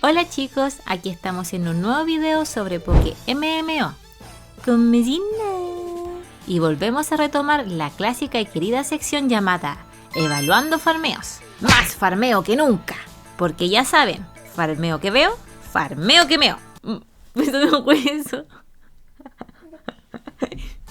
Hola chicos, aquí estamos en un nuevo video sobre Poké MMO con Medina. Y volvemos a retomar la clásica y querida sección llamada Evaluando farmeos. Más farmeo que nunca, porque ya saben, farmeo que veo, farmeo que meo. Eso no fue eso.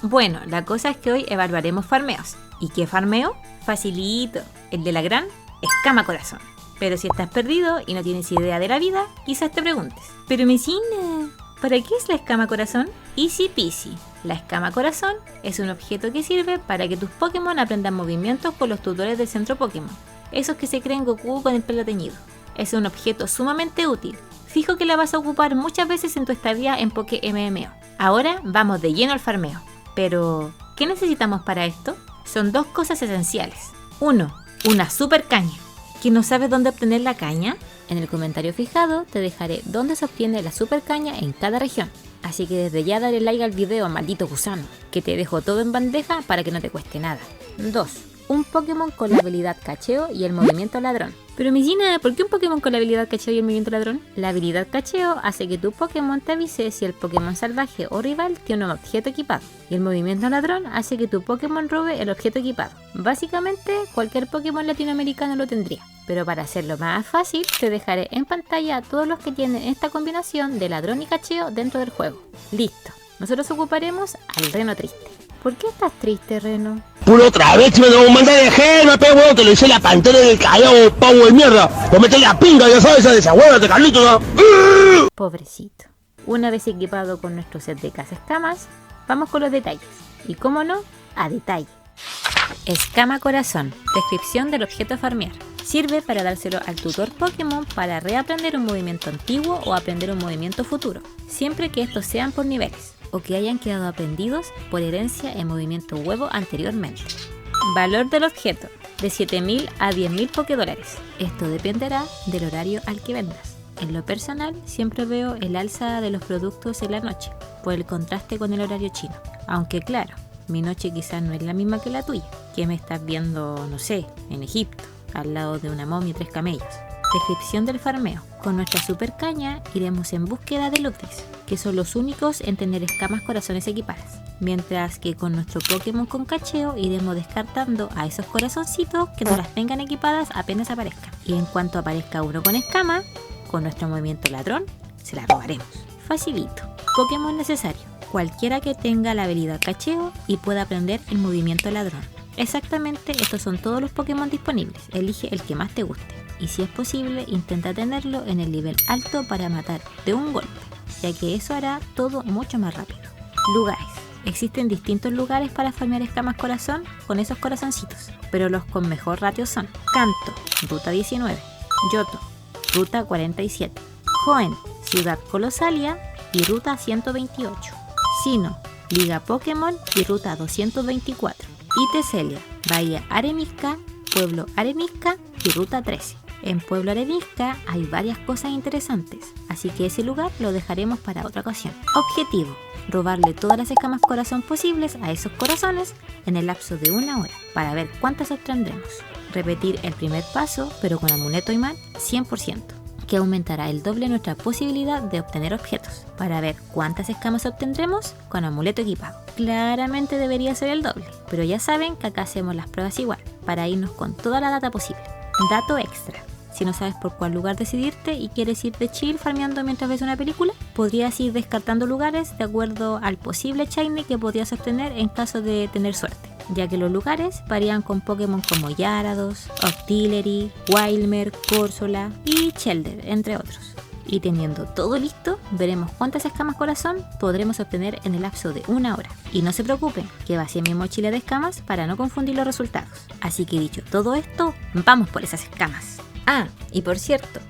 Bueno, la cosa es que hoy evaluaremos farmeos. ¿Y qué farmeo? Facilito, el de la gran escama corazón. Pero si estás perdido y no tienes idea de la vida, quizás te preguntes: pero Mesina, ¿para qué es la escama corazón? Easy peasy. La escama corazón es un objeto que sirve para que tus Pokémon aprendan movimientos con los tutores del centro Pokémon. Esos que se creen Goku con el pelo teñido. Es un objeto sumamente útil. Fijo que la vas a ocupar muchas veces en tu estadía en Poké MMO. Ahora vamos de lleno al farmeo. Pero, ¿qué necesitamos para esto? Son dos cosas esenciales. 1. Una super caña. ¿Que no sabes dónde obtener la caña? En el comentario fijado te dejaré dónde se obtiene la super caña en cada región. Así que desde ya dale like al video, maldito gusano, que te dejo todo en bandeja para que no te cueste nada. 2. Un Pokémon con la habilidad cacheo y el movimiento ladrón. Pero Mesina, ¿por qué un Pokémon con la habilidad cacheo y el movimiento ladrón? La habilidad cacheo hace que tu Pokémon te avise si el Pokémon salvaje o rival tiene un objeto equipado. Y el movimiento ladrón hace que tu Pokémon robe el objeto equipado. Básicamente, cualquier Pokémon latinoamericano lo tendría. Pero para hacerlo más fácil, te dejaré en pantalla todos los que tienen esta combinación de ladrón y cacheo dentro del juego. Listo. Nosotros ocuparemos al Reno triste. ¿Por qué estás triste, Reno? Puro otra vez me lo mandé de gel, pe huevo, te lo hice la pantera del callao, pavo de mierda. Vos metés la pinga, ya sabes, esa huevate, Carlito, ¿no? Pobrecito. Una vez equipado con nuestro set de cazaescamas, vamos con los detalles. Y cómo no, a detalle. Escama corazón. Descripción del objeto a farmear. Sirve para dárselo al tutor Pokémon para reaprender un movimiento antiguo o aprender un movimiento futuro, siempre que estos sean por niveles o que hayan quedado aprendidos por herencia en movimiento huevo anteriormente. Valor del objeto, de 7.000 a 10.000 Pokédólares. Esto dependerá del horario al que vendas. En lo personal, siempre veo el alza de los productos en la noche, por el contraste con el horario chino. Aunque claro, mi noche quizás no es la misma que la tuya, que me estás viendo, no sé, en Egipto, al lado de una momia y 3 camellos. Descripción del farmeo. Con nuestra super caña iremos en búsqueda de Lugdis, que son los únicos en tener escamas corazones equipadas. Mientras que con nuestro Pokémon con cacheo iremos descartando a esos corazoncitos que no las tengan equipadas apenas aparezcan. Y en cuanto aparezca uno con escama, con nuestro movimiento ladrón, se la robaremos. Facilito. Pokémon necesario. Cualquiera que tenga la habilidad cacheo y pueda aprender el movimiento ladrón. Exactamente, estos son todos los Pokémon disponibles. Elige el que más te guste. Y si es posible, intenta tenerlo en el nivel alto para matar de un golpe, ya que eso hará todo mucho más rápido. Lugares. Existen distintos lugares para farmear escamas corazón con esos corazoncitos, pero los con mejor ratio son Kanto, ruta 19, Yoto, ruta 47, Hoenn, ciudad Colosalia y ruta 128, Sinnoh, Liga Pokémon y ruta 224, y Teselia, Bahía Arenisca, Pueblo Arenisca y ruta 13. En Pueblo Arenisca hay varias cosas interesantes, así que ese lugar lo dejaremos para otra ocasión. Objetivo: robarle todas las escamas corazón posibles a esos corazones en el lapso de 1 hora, para ver cuántas obtendremos. Repetir el primer paso, pero con amuleto imán 100%, que aumentará el doble nuestra posibilidad de obtener objetos, para ver cuántas escamas obtendremos con amuleto equipado. Claramente debería ser el doble, pero ya saben que acá hacemos las pruebas igual, para irnos con toda la data posible. Dato extra: si no sabes por cuál lugar decidirte y quieres ir de chill farmeando mientras ves una película, podrías ir descartando lugares de acuerdo al posible shiny que podrías obtener en caso de tener suerte, ya que los lugares varían con Pokémon como Gyarados, Octillery, Wailmer, Corsola y Shelder, entre otros. Y teniendo todo listo, veremos cuántas escamas corazón podremos obtener en el lapso de 1 hora. Y no se preocupen, que vacié mi mochila de escamas para no confundir los resultados. Así que dicho todo esto, vamos por esas escamas. Ah, y por cierto,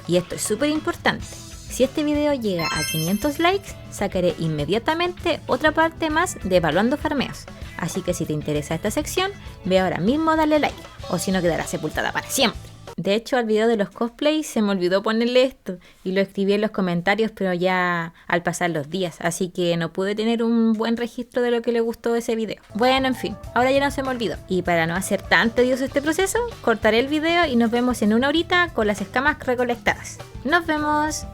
y esto es súper importante, si este video llega a 500 likes, sacaré inmediatamente otra parte más de Evaluando Farmeos. Así que si te interesa esta sección, ve ahora mismo a darle like, o si no quedará sepultada para siempre. De hecho, al video de los cosplays se me olvidó ponerle esto y lo escribí en los comentarios, pero ya al pasar los días, así que no pude tener un buen registro de lo que le gustó de ese video. Bueno, en fin, ahora ya no se me olvidó. Y para no hacer tan tedioso este proceso, cortaré el video y nos vemos en una horita con las escamas recolectadas. ¡Nos vemos!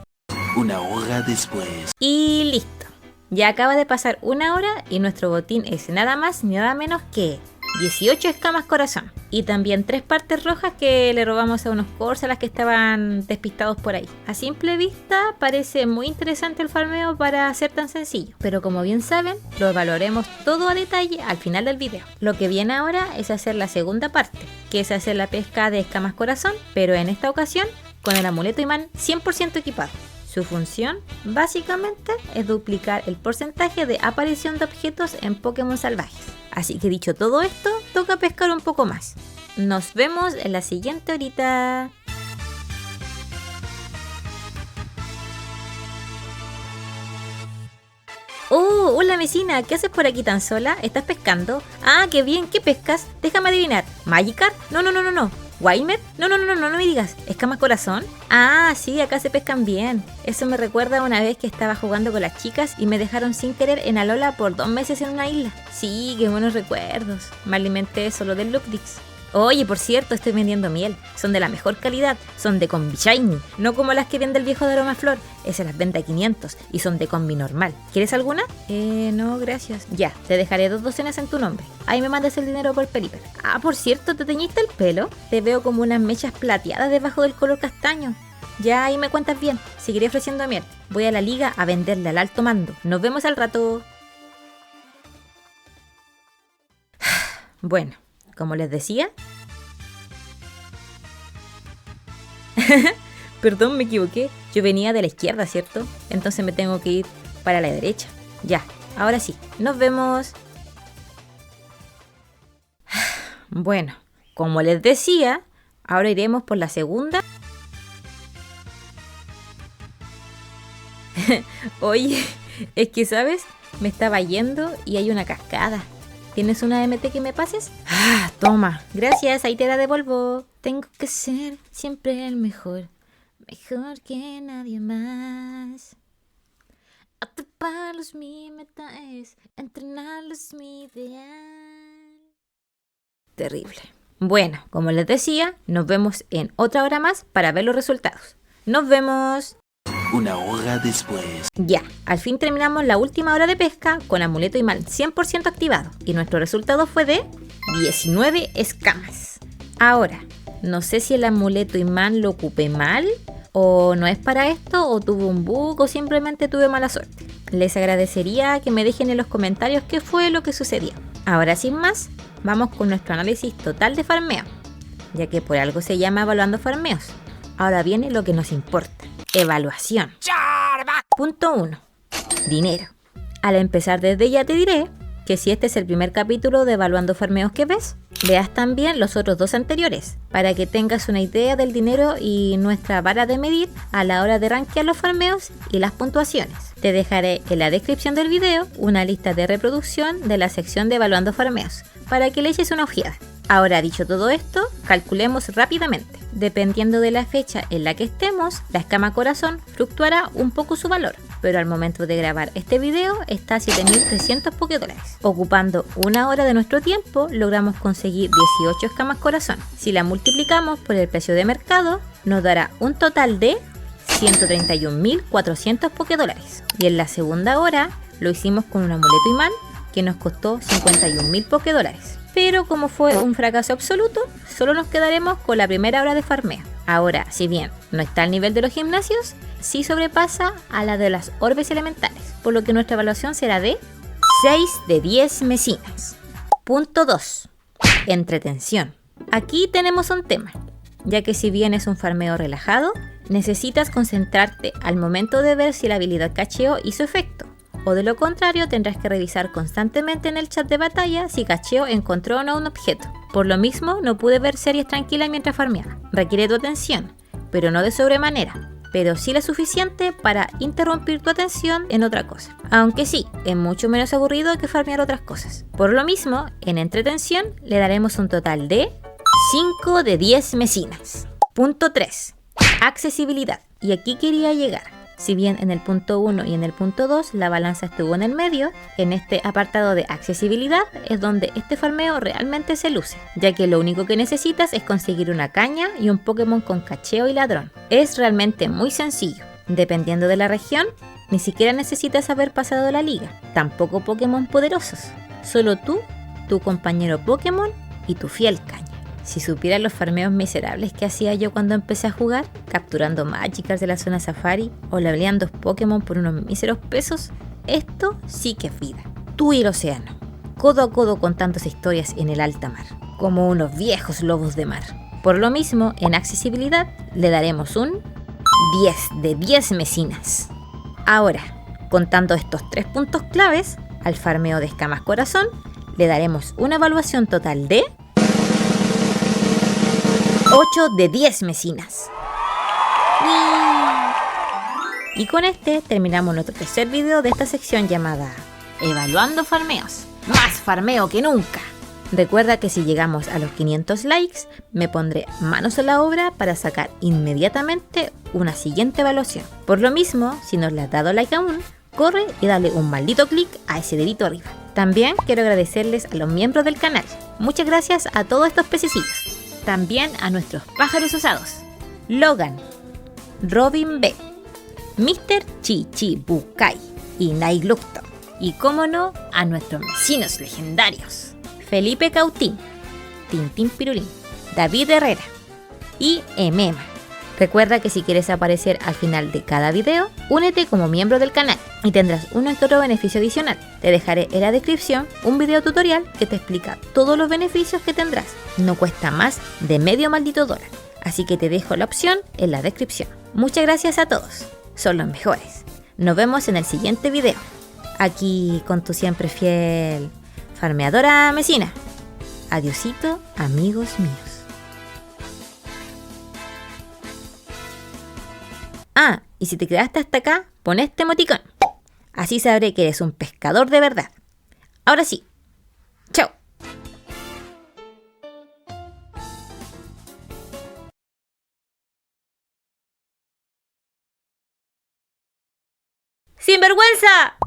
Una hora después. Y listo. Ya acaba de pasar una hora y nuestro botín es nada más ni nada menos que 18 escamas corazón. Y también 3 partes rojas que le robamos a unos corsalas que estaban despistados por ahí. A simple vista parece muy interesante el farmeo para ser tan sencillo, pero como bien saben, lo evaluaremos todo a detalle al final del video. Lo que viene ahora es hacer la segunda parte, que es hacer la pesca de escamas corazón, pero en esta ocasión con el amuleto imán 100% equipado. Su función, básicamente, es duplicar el porcentaje de aparición de objetos en Pokémon salvajes. Así que dicho todo esto, toca pescar un poco más. Nos vemos en la siguiente horita. ¡Oh! Hola vecina, ¿qué haces por aquí tan sola? ¿Estás pescando? ¡Ah, qué bien! ¿Qué pescas? Déjame adivinar. ¿Magikarp? No. ¿Waymer? No me digas. ¿Escamas corazón? Ah, sí, acá se pescan bien. Eso me recuerda a una vez que estaba jugando con las chicas y me dejaron sin querer en Alola por 2 meses en una isla. Sí, qué buenos recuerdos. Me alimenté solo del Lupdix. Oye, por cierto, estoy vendiendo miel. Son de la mejor calidad. Son de combi shiny. No como las que vende el viejo de Aromaflor. Esas las vende a 500 y son de combi normal. ¿Quieres alguna? No, gracias. Ya, te dejaré 2 docenas en tu nombre. Ahí me mandas el dinero por Pelipper. Ah, por cierto, ¿te teñiste el pelo? Te veo como unas mechas plateadas debajo del color castaño. Ya, ahí me cuentas bien. Seguiré ofreciendo miel. Voy a la liga a venderle al alto mando. Nos vemos al rato. Bueno, como les decía... Perdón, me equivoqué. Yo venía de la izquierda, ¿cierto? Entonces me tengo que ir para la derecha. Ya, ahora sí. Nos vemos. Bueno, como les decía, ahora iremos por la segunda. Oye, es que, ¿sabes? Me estaba yendo y hay una cascada. ¿Tienes una MT que me pases? Ah, toma. Gracias, ahí te la devuelvo. Tengo que ser siempre el mejor. Mejor que nadie más. Atraparlos mi meta es. Entrenarlos mi ideal. Terrible. Bueno, como les decía, nos vemos en otra hora más para ver los resultados. ¡Nos vemos! Una hora después. Ya, al fin terminamos la última hora de pesca con amuleto imán 100% activado y nuestro resultado fue de 19 escamas. Ahora, no sé si el amuleto imán lo ocupé mal o no es para esto o tuve un bug o simplemente tuve mala suerte. Les agradecería que me dejen en los comentarios qué fue lo que sucedió. Ahora sin más, vamos con nuestro análisis total de farmeo, ya que por algo se llama evaluando farmeos. Ahora viene lo que nos importa. Evaluación. Punto 1. Dinero. Al empezar desde ya te diré que si este es el primer capítulo de Evaluando Farmeos que ves, veas también los otros 2 anteriores, para que tengas una idea del dinero y nuestra vara de medir a la hora de rankear los farmeos y las puntuaciones. Te dejaré en la descripción del video una lista de reproducción de la sección de Evaluando Farmeos, para que le eches una ojeada. Ahora dicho todo esto, calculemos rápidamente. Dependiendo de la fecha en la que estemos, la escama corazón fluctuará un poco su valor, pero al momento de grabar este video está a 7.300 Pokédólares. Ocupando una hora de nuestro tiempo, logramos conseguir 18 escamas corazón. Si la multiplicamos por el precio de mercado, nos dará un total de 131.400 Pokédólares. Y en la segunda hora, lo hicimos con un amuleto imán que nos costó 51.000 Pokédólares. Pero como fue un fracaso absoluto, solo nos quedaremos con la primera hora de farmeo. Ahora, si bien no está al nivel de los gimnasios, sí sobrepasa a la de las orbes elementales, por lo que nuestra evaluación será de 6 de 10 mesinas. Punto 2. Entretención. Aquí tenemos un tema, ya que si bien es un farmeo relajado, necesitas concentrarte al momento de ver si la habilidad cacheo hizo efecto. O de lo contrario tendrás que revisar constantemente en el chat de batalla si cacheo encontró o no un objeto. Por lo mismo no pude ver series tranquilas mientras farmeaba. Requiere tu atención, pero no de sobremanera, pero sí la suficiente para interrumpir tu atención en otra cosa. Aunque sí, es mucho menos aburrido que farmear otras cosas. Por lo mismo, en entretención le daremos un total de 5 de 10 mesinas. Punto 3. Accesibilidad. Y aquí quería llegar. Si bien en el punto 1 y en el punto 2 la balanza estuvo en el medio, en este apartado de accesibilidad es donde este farmeo realmente se luce, ya que lo único que necesitas es conseguir una caña y un Pokémon con cacheo y ladrón. Es realmente muy sencillo. Dependiendo de la región, ni siquiera necesitas haber pasado la liga, tampoco Pokémon poderosos. Solo tú, tu compañero Pokémon y tu fiel caña. Si supieras los farmeos miserables que hacía yo cuando empecé a jugar, capturando Magikarps de la zona Safari o leveleando Pokémon por unos míseros pesos, esto sí que es vida. Tú y el océano, codo a codo contando historias en el alta mar, como unos viejos lobos de mar. Por lo mismo, en accesibilidad le daremos un 10 de 10 mesinas. Ahora, contando estos 3 puntos claves, al farmeo de escamas corazón, le daremos una evaluación total de 8 de 10 mesinas. Y con este terminamos nuestro tercer video de esta sección llamada Evaluando farmeos. Más farmeo que nunca. Recuerda que si llegamos a los 500 likes, me pondré manos a la obra para sacar inmediatamente una siguiente evaluación. Por lo mismo, si no le has dado like aún, corre y dale un maldito clic a ese dedito arriba. También quiero agradecerles a los miembros del canal. Muchas gracias a todos estos pececillos. También a nuestros pájaros osados, Logan, Robin B, Mr. Chichibukai y Nailukto. Y como no, a nuestros vecinos legendarios, Felipe Cautín, Tintín Pirulín, David Herrera y Emema. Recuerda que si quieres aparecer al final de cada video, únete como miembro del canal y tendrás uno que otro beneficio adicional. Te dejaré en la descripción un video tutorial que te explica todos los beneficios que tendrás. No cuesta más de medio maldito dólar, así que te dejo la opción en la descripción. Muchas gracias a todos, son los mejores. Nos vemos en el siguiente video, aquí con tu siempre fiel farmeadora Mesina. Adiosito, amigos míos. Ah, y si te quedaste hasta acá, pon este emoticón. Así sabré que eres un pescador de verdad. Ahora sí. Chao. ¡Sinvergüenza!